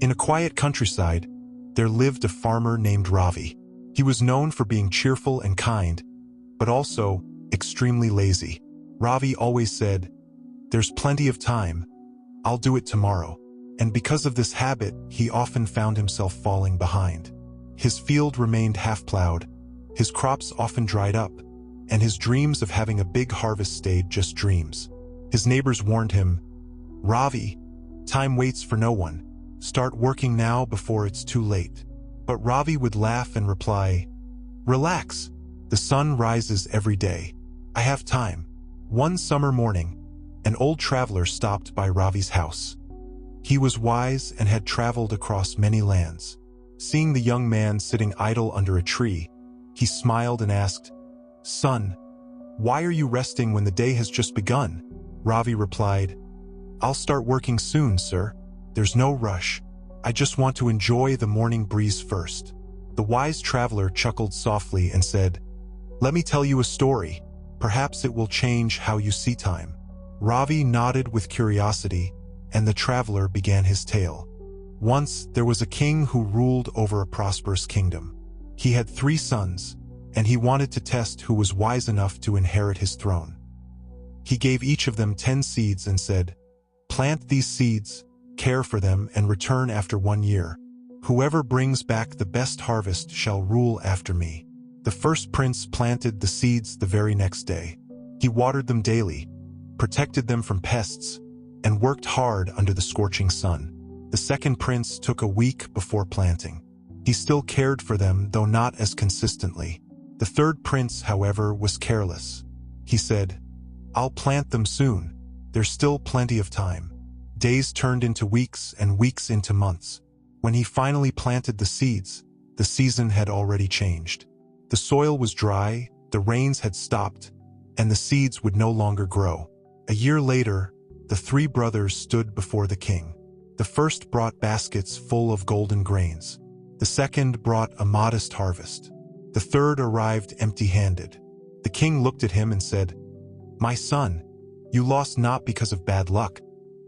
In a quiet countryside, there lived a farmer named Ravi. He was known for being cheerful and kind, but also extremely lazy. Ravi always said, "There's plenty of time. I'll do it tomorrow." And because of this habit, he often found himself falling behind. His field remained half-plowed, his crops often dried up, and his dreams of having a big harvest stayed just dreams. His neighbors warned him, "Ravi, time waits for no one. Start working now before it's too late." But Ravi would laugh and reply, "Relax. The sun rises every day. I have time." One summer morning, an old traveler stopped by Ravi's house. He was wise and had traveled across many lands. Seeing the young man sitting idle under a tree, he smiled and asked, "Son, why are you resting when the day has just begun?" Ravi replied, "I'll start working soon, sir. There's no rush. I just want to enjoy the morning breeze first." The wise traveler chuckled softly and said, "Let me tell you a story. Perhaps it will change how you see time." Ravi nodded with curiosity, and the traveler began his tale. Once, there was a king who ruled over a prosperous kingdom. He had 3 sons, and he wanted to test who was wise enough to inherit his throne. He gave each of them 10 seeds and said, "Plant these seeds, care for them, and return after 1 year. Whoever brings back the best harvest shall rule after me." The first prince planted the seeds the very next day. He watered them daily, protected them from pests, and worked hard under the scorching sun. The second prince took a week before planting. He still cared for them, though not as consistently. The third prince, however, was careless. He said, "I'll plant them soon. There's still plenty of time." Days turned into weeks and weeks into months. When he finally planted the seeds, the season had already changed. The soil was dry, the rains had stopped, and the seeds would no longer grow. A year later, the 3 brothers stood before the king. The first brought baskets full of golden grains. The second brought a modest harvest. The third arrived empty-handed. The king looked at him and said, "My son, you lost not because of bad luck,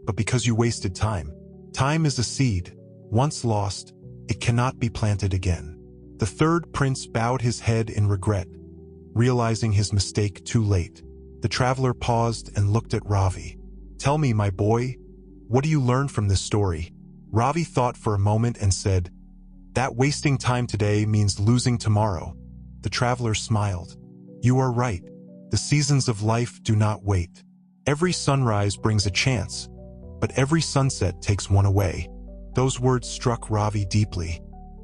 but because you wasted time. Time is a seed. Once lost, it cannot be planted again." The third prince bowed his head in regret, realizing his mistake too late. The traveler paused and looked at Ravi. "Tell me, my boy, what do you learn from this story?" Ravi thought for a moment and said, "That wasting time today means losing tomorrow." The traveler smiled. "You are right. The seasons of life do not wait. Every sunrise brings a chance, but every sunset takes one away." Those words struck Ravi deeply.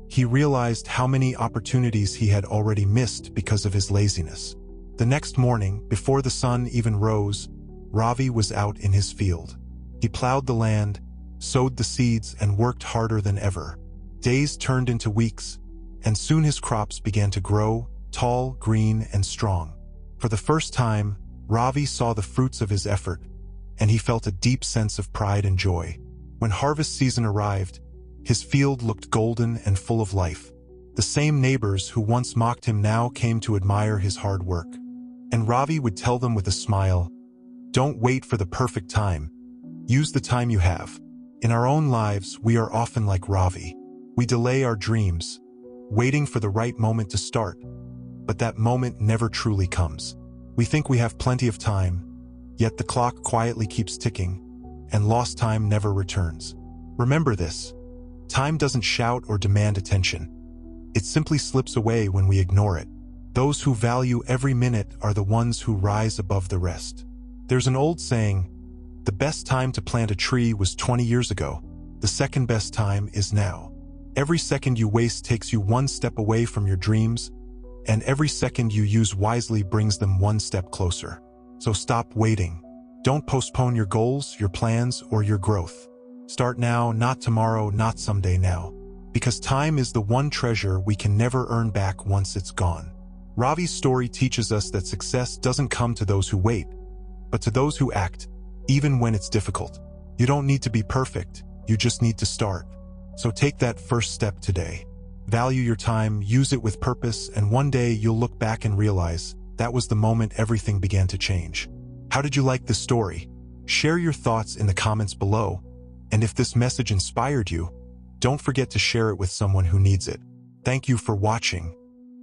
He realized how many opportunities he had already missed because of his laziness. The next morning, before the sun even rose, Ravi was out in his field. He plowed the land, sowed the seeds, and worked harder than ever. Days turned into weeks, and soon his crops began to grow, tall, green, and strong. For the first time, Ravi saw the fruits of his effort, and he felt a deep sense of pride and joy. When harvest season arrived, his field looked golden and full of life. The same neighbors who once mocked him now came to admire his hard work. And Ravi would tell them with a smile, "Don't wait for the perfect time. Use the time you have." In our own lives, we are often like Ravi. We delay our dreams, waiting for the right moment to start, but that moment never truly comes. We think we have plenty of time, yet the clock quietly keeps ticking, and lost time never returns. Remember this: time doesn't shout or demand attention. It simply slips away when we ignore it. Those who value every minute are the ones who rise above the rest. There's an old saying, "The best time to plant a tree was 20 years ago. The second best time is now." Every second you waste takes you one step away from your dreams, and every second you use wisely brings them one step closer. So stop waiting. Don't postpone your goals, your plans, or your growth. Start now, not tomorrow, not someday, now. Because time is the one treasure we can never earn back once it's gone. Ravi's story teaches us that success doesn't come to those who wait, but to those who act, even when it's difficult. You don't need to be perfect, you just need to start. So take that first step today. Value your time, use it with purpose, and one day you'll look back and realize that was the moment everything began to change. How did you like this story? Share your thoughts in the comments below, and if this message inspired you, Don't forget to share it with someone who needs it. Thank you for watching.